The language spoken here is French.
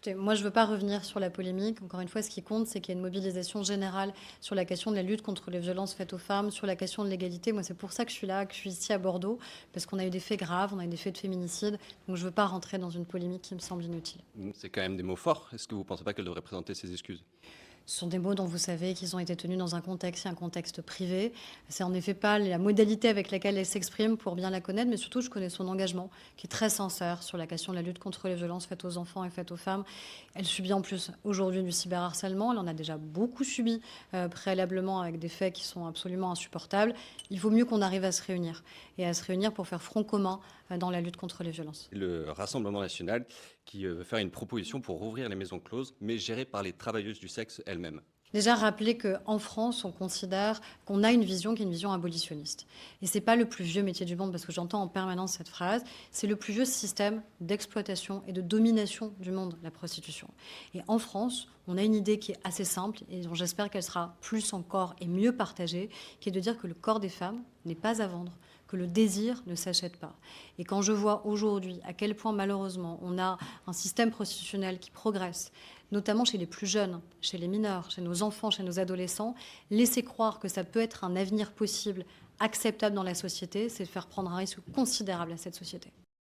Écoutez, moi, je ne veux pas revenir sur la polémique. Encore une fois, ce qui compte, c'est qu'il y a une mobilisation générale sur la question de la lutte contre les violences faites aux femmes, sur la question de l'égalité. Moi, c'est pour ça que je suis là, que je suis ici à Bordeaux, parce qu'on a eu des faits graves, on a eu des faits de féminicide. Donc, je ne veux pas rentrer dans une polémique qui me semble inutile. C'est quand même des mots forts. Est-ce que vous ne pensez pas qu'elle devrait présenter ses excuses? Ce sont des mots dont vous savez qu'ils ont été tenus dans un contexte, un contexte privé. C'est en effet pas la modalité avec laquelle elle s'exprime pour bien la connaître, mais surtout je connais son engagement qui est très sincère sur la question de la lutte contre les violences faites aux enfants et faites aux femmes. Elle subit en plus aujourd'hui du cyberharcèlement. Elle en a déjà beaucoup subi préalablement avec des faits qui sont absolument insupportables. Il vaut mieux qu'on arrive à se réunir et à se réunir pour faire front commun dans la lutte contre les violences. Le Rassemblement national qui veut faire une proposition pour rouvrir les maisons closes, mais gérées par les travailleuses du sexe elles-mêmes. Déjà rappeler qu'en France, on considère qu'on a une vision qui est une vision abolitionniste. Et c'est pas le plus vieux métier du monde, parce que j'entends en permanence cette phrase, c'est le plus vieux système d'exploitation et de domination du monde, la prostitution. Et en France, on a une idée qui est assez simple, et dont j'espère qu'elle sera plus encore et mieux partagée, qui est de dire que le corps des femmes n'est pas à vendre, que le désir ne s'achète pas. Et quand je vois aujourd'hui à quel point malheureusement on a un système prostitutionnel qui progresse, notamment chez les plus jeunes, chez les mineurs, chez nos enfants, chez nos adolescents, laisser croire que ça peut être un avenir possible, acceptable dans la société, c'est faire prendre un risque considérable à cette société.